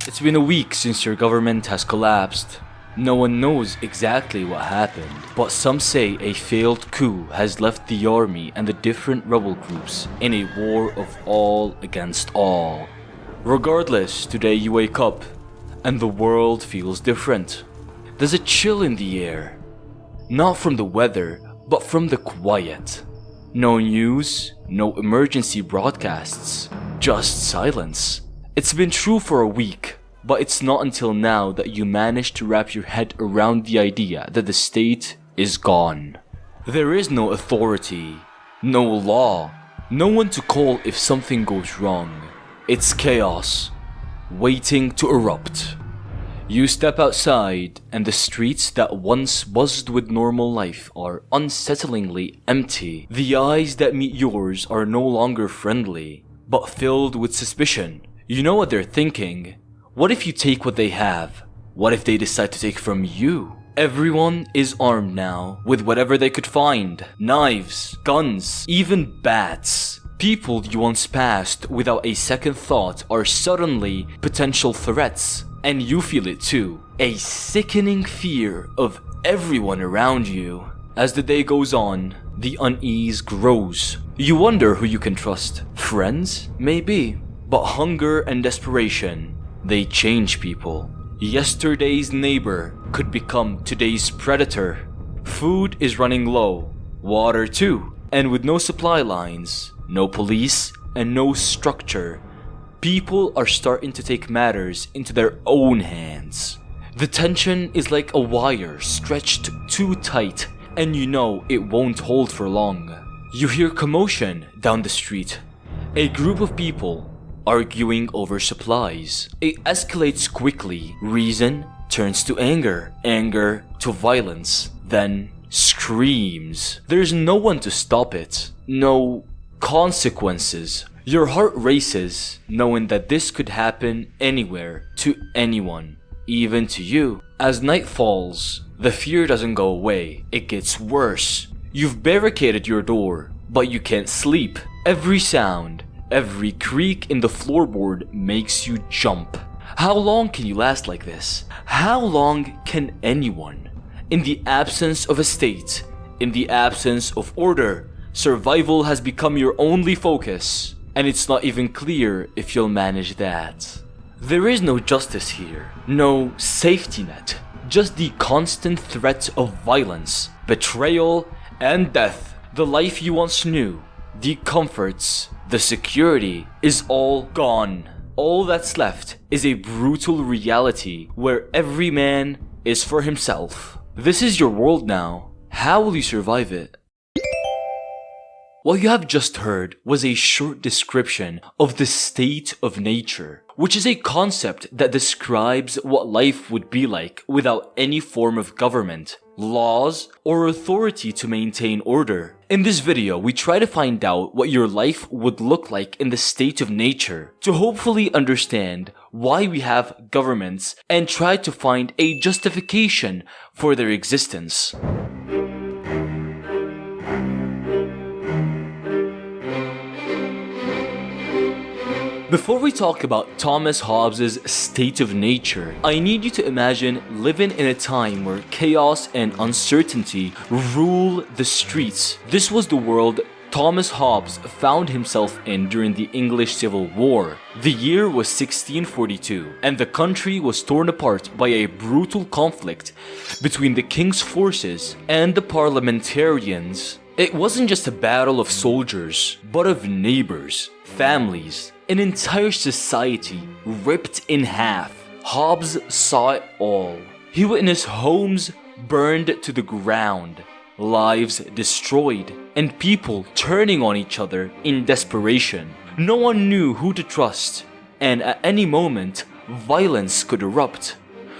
It's been a week since your government has collapsed. No one knows exactly what happened, but some say a failed coup has left the army and the different rebel groups in a war of all against all. Regardless, today you wake up and the world feels different. There's a chill in the air. Not from the weather, but from the quiet. No news, no emergency broadcasts, just silence. It's been true for a week. But it's not until now that you manage to wrap your head around the idea that the state is gone. There is no authority, no law, no one to call if something goes wrong. It's chaos, waiting to erupt. You step outside and the streets that once buzzed with normal life are unsettlingly empty. The eyes that meet yours are no longer friendly, but filled with suspicion. You know what they're thinking. What if you take what they have? What if they decide to take from you? Everyone is armed now with whatever they could find. Knives, guns, even bats. People you once passed without a second thought are suddenly potential threats. And you feel it too. A sickening fear of everyone around you. As the day goes on, the unease grows. You wonder who you can trust. Friends? Maybe. But hunger and desperation, they change people. Yesterday's neighbor could become today's predator. Food is running low, water too. And with no supply lines, no police, and no structure, people are starting to take matters into their own hands. The tension is like a wire stretched too tight, and you know it won't hold for long. You hear commotion down the street. A group of people arguing over supplies. It escalates quickly. Reason turns to anger, anger to violence, then screams. There's no one to stop it. No consequences. Your heart races, knowing that this could happen anywhere, to anyone, even to you. As night falls, the fear doesn't go away. It gets worse. You've barricaded your door, but you can't sleep. Every sound, every creak in the floorboard makes you jump. How long can you last like this? How long can anyone? In the absence of a state, in the absence of order, survival has become your only focus. And it's not even clear if you'll manage that. There is no justice here, no safety net, just the constant threat of violence, betrayal, and death. The life you once knew, the comforts, the security is all gone. All that's left is a brutal reality where every man is for himself. This is your world now. How will you survive it? What you have just heard was a short description of the state of nature, which is a concept that describes what life would be like without any form of government, laws, or authority to maintain order. In this video, we try to find out what your life would look like in the state of nature, to hopefully understand why we have governments and try to find a justification for their existence. Before we talk about Thomas Hobbes' state of nature, I need you to imagine living in a time where chaos and uncertainty rule the streets. This was the world Thomas Hobbes found himself in during the English Civil War. The year was 1642, and the country was torn apart by a brutal conflict between the king's forces and the parliamentarians. It wasn't just a battle of soldiers, but of neighbors, families, an entire society ripped in half. Hobbes saw it all. He witnessed homes burned to the ground, lives destroyed, and people turning on each other in desperation. No one knew who to trust, and at any moment, violence could erupt.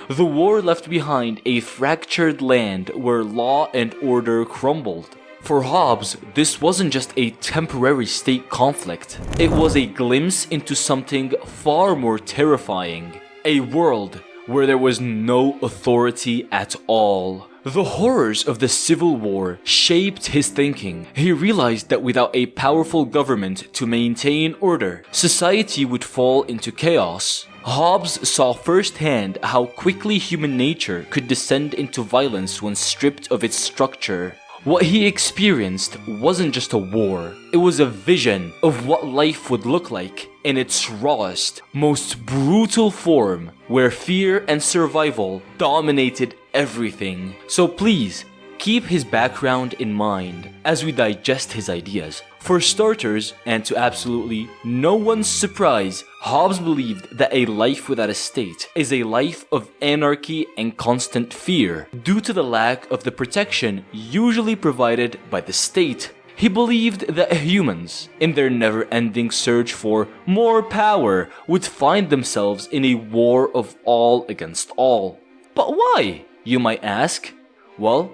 The war left behind a fractured land where law and order crumbled. For Hobbes, this wasn't just a temporary state conflict. It was a glimpse into something far more terrifying. A world where there was no authority at all. The horrors of the Civil War shaped his thinking. He realized that without a powerful government to maintain order, society would fall into chaos. Hobbes saw firsthand how quickly human nature could descend into violence when stripped of its structure. What he experienced wasn't just a war, it was a vision of what life would look like in its rawest, most brutal form, where fear and survival dominated everything. So please, keep his background in mind as we digest his ideas. For starters, and to absolutely no one's surprise, Hobbes believed that a life without a state is a life of anarchy and constant fear, due to the lack of the protection usually provided by the state. He believed that humans, in their never-ending search for more power, would find themselves in a war of all against all. But why, you might ask? Well,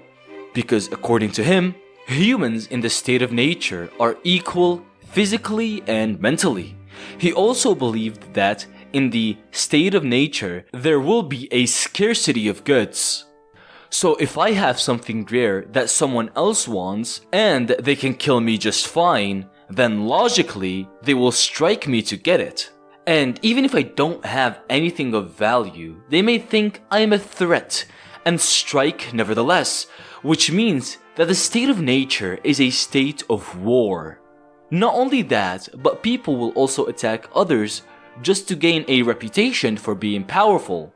because according to him, humans in the state of nature are equal physically and mentally. He also believed that in the state of nature, there will be a scarcity of goods. So if I have something rare that someone else wants and they can kill me just fine, then logically they will strike me to get it. And even if I don't have anything of value, they may think I am a threat and strike nevertheless, which means that the state of nature is a state of war. Not only that, but people will also attack others just to gain a reputation for being powerful,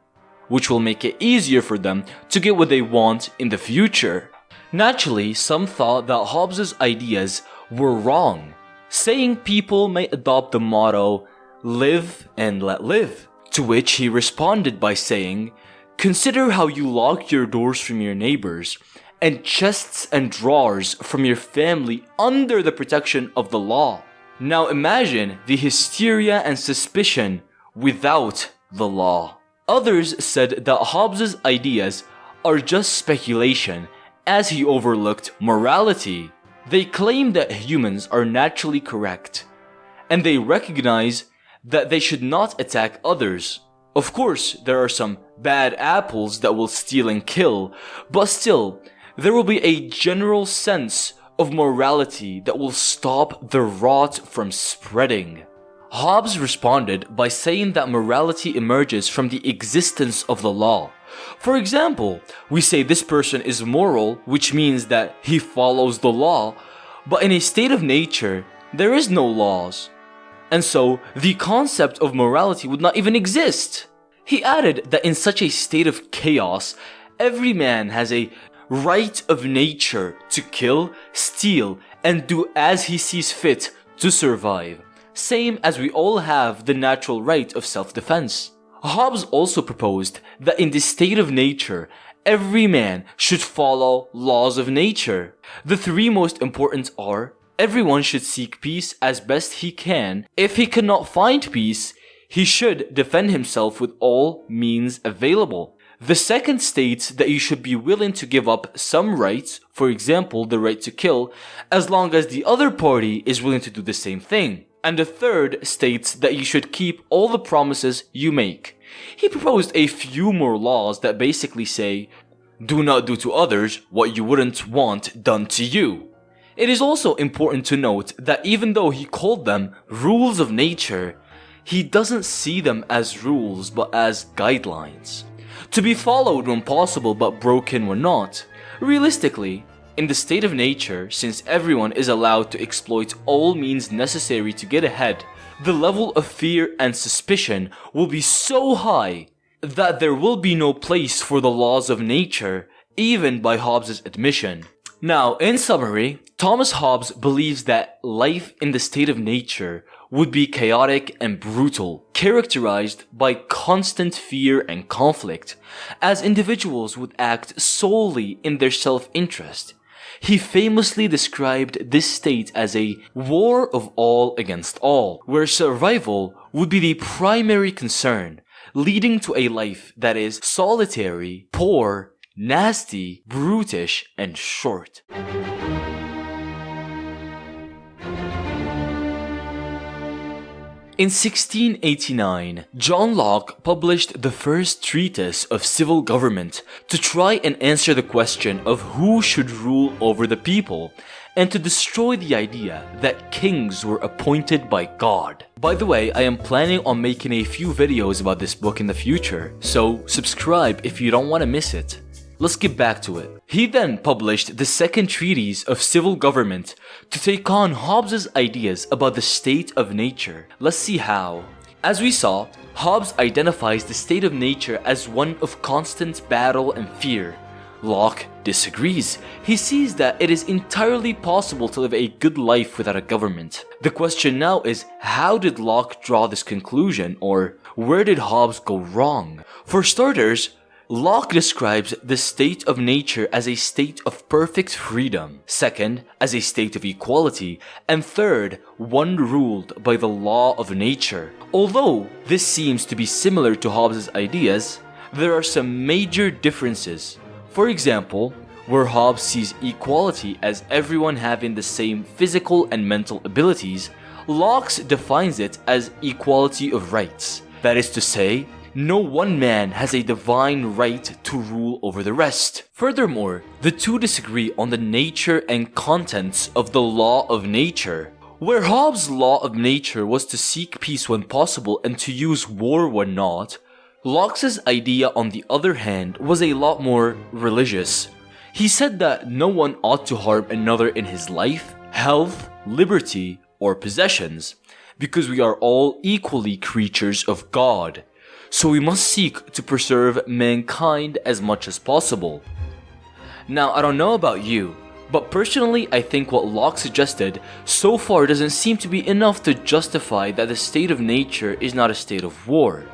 which will make it easier for them to get what they want in the future. Naturally, some thought that Hobbes' ideas were wrong, saying people may adopt the motto, "Live and let live," to which he responded by saying, "Consider how you lock your doors from your neighbors, and chests and drawers from your family under the protection of the law. Now imagine the hysteria and suspicion without the law." Others said that Hobbes' ideas are just speculation, as he overlooked morality. They claim that humans are naturally correct, and they recognize that they should not attack others. Of course, there are some bad apples that will steal and kill, but still, there will be a general sense of morality that will stop the rot from spreading. Hobbes responded by saying that morality emerges from the existence of the law. For example, we say this person is moral, which means that he follows the law, but in a state of nature, there is no laws. And so, the concept of morality would not even exist. He added that in such a state of chaos, every man has a right of nature to kill, steal, and do as he sees fit to survive, same as we all have the natural right of self-defense. Hobbes also proposed that in this state of nature, every man should follow laws of nature. The three most important are: everyone should seek peace as best he can. If he cannot find peace, he should defend himself with all means available. The second states that you should be willing to give up some rights, for example, the right to kill, as long as the other party is willing to do the same thing. And the third states that you should keep all the promises you make. He proposed a few more laws that basically say, do not do to others what you wouldn't want done to you. It is also important to note that even though he called them rules of nature, he doesn't see them as rules but as guidelines, to be followed when possible but broken when not. Realistically, in the state of nature, since everyone is allowed to exploit all means necessary to get ahead, the level of fear and suspicion will be so high that there will be no place for the laws of nature, even by Hobbes' admission. Now, in summary, Thomas Hobbes believes that life in the state of nature would be chaotic and brutal, characterized by constant fear and conflict, as individuals would act solely in their self-interest. He famously described this state as a war of all against all, where survival would be the primary concern, leading to a life that is solitary, poor, nasty, brutish, and short. In 1689, John Locke published the first treatise of civil government to try and answer the question of who should rule over the people, and to destroy the idea that kings were appointed by God. By the way, I am planning on making a few videos about this book in the future, so subscribe if you don't want to miss it. Let's get back to it. He then published the second treatise of civil government to take on Hobbes' ideas about the state of nature. Let's see how. As we saw, Hobbes identifies the state of nature as one of constant battle and fear. Locke disagrees. He sees that it is entirely possible to live a good life without a government. The question now is, how did Locke draw this conclusion, or where did Hobbes go wrong? For starters, Locke describes the state of nature as a state of perfect freedom, second, as a state of equality, and third, one ruled by the law of nature. Although this seems to be similar to Hobbes' ideas, there are some major differences. For example, where Hobbes sees equality as everyone having the same physical and mental abilities, Locke defines it as equality of rights. That is to say, no one man has a divine right to rule over the rest. Furthermore, the two disagree on the nature and contents of the law of nature. Where Hobbes' law of nature was to seek peace when possible and to use war when not, Locke's idea, on the other hand, was a lot more religious. He said that no one ought to harm another in his life, health, liberty, or possessions, because we are all equally creatures of God. So we must seek to preserve mankind as much as possible. Now, I don't know about you, but personally I think what Locke suggested so far doesn't seem to be enough to justify that the state of nature is not a state of war.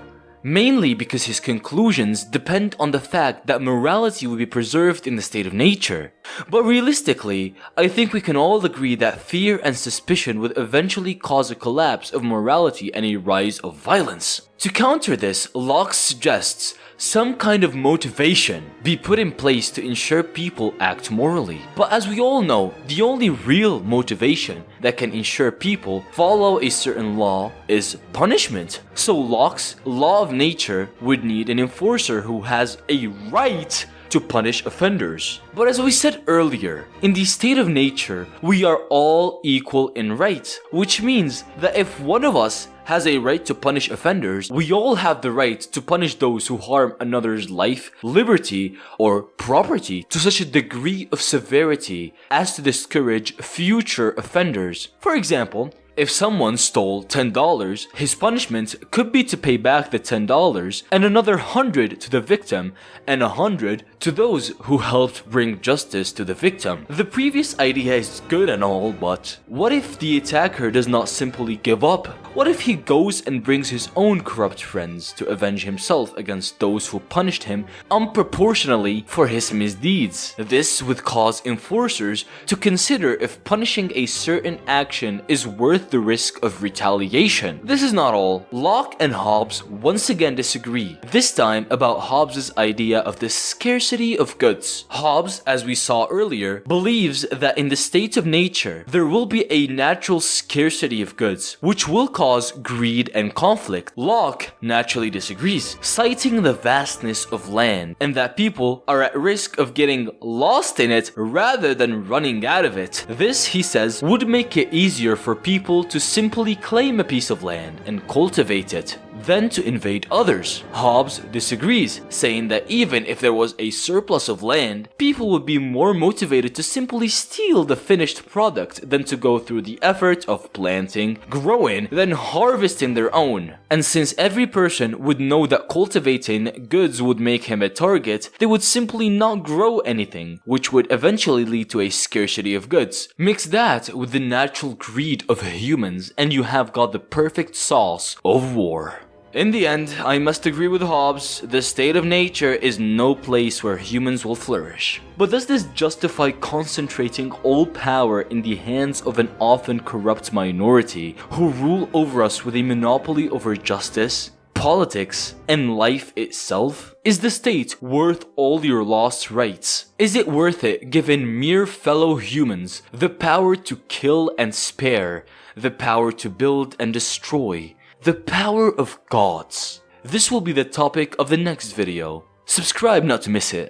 Mainly because his conclusions depend on the fact that morality will be preserved in the state of nature. But realistically, I think we can all agree that fear and suspicion would eventually cause a collapse of morality and a rise of violence. To counter this, Locke suggests some kind of motivation be put in place to ensure people act morally. But as we all know, the only real motivation that can ensure people follow a certain law is punishment. So Locke's law of nature would need an enforcer who has a right to punish offenders. But as we said earlier, in the state of nature, we are all equal in right, which means that if one of us has a right to punish offenders, we all have the right to punish those who harm another's life, liberty, or property to such a degree of severity as to discourage future offenders. For example, if someone stole $10, his punishment could be to pay back the $10 and another 100 to the victim and 100 to those who helped bring justice to the victim. The previous idea is good and all, but what if the attacker does not simply give up? What if he goes and brings his own corrupt friends to avenge himself against those who punished him unproportionally for his misdeeds? This would cause enforcers to consider if punishing a certain action is worth the risk of retaliation. This is not all. Locke and Hobbes once again disagree, this time about Hobbes' idea of the scarcity of goods. Hobbes, as we saw earlier, believes that in the state of nature, there will be a natural scarcity of goods, which will cause greed and conflict. Locke naturally disagrees, citing the vastness of land and that people are at risk of getting lost in it rather than running out of it. This, he says, would make it easier for people to simply claim a piece of land and cultivate it than to invade others. Hobbes disagrees, saying that even if there was a surplus of land, people would be more motivated to simply steal the finished product than to go through the effort of planting, growing, then harvesting their own. And since every person would know that cultivating goods would make him a target, they would simply not grow anything, which would eventually lead to a scarcity of goods. Mix that with the natural greed of humans and you have got the perfect sauce of war. In the end, I must agree with Hobbes, the state of nature is no place where humans will flourish. But does this justify concentrating all power in the hands of an often corrupt minority who rule over us with a monopoly over justice, politics, and life itself? Is the state worth all your lost rights? Is it worth it given mere fellow humans the power to kill and spare, the power to build and destroy, The power of gods. This will be the topic of the next video. Subscribe not to miss it.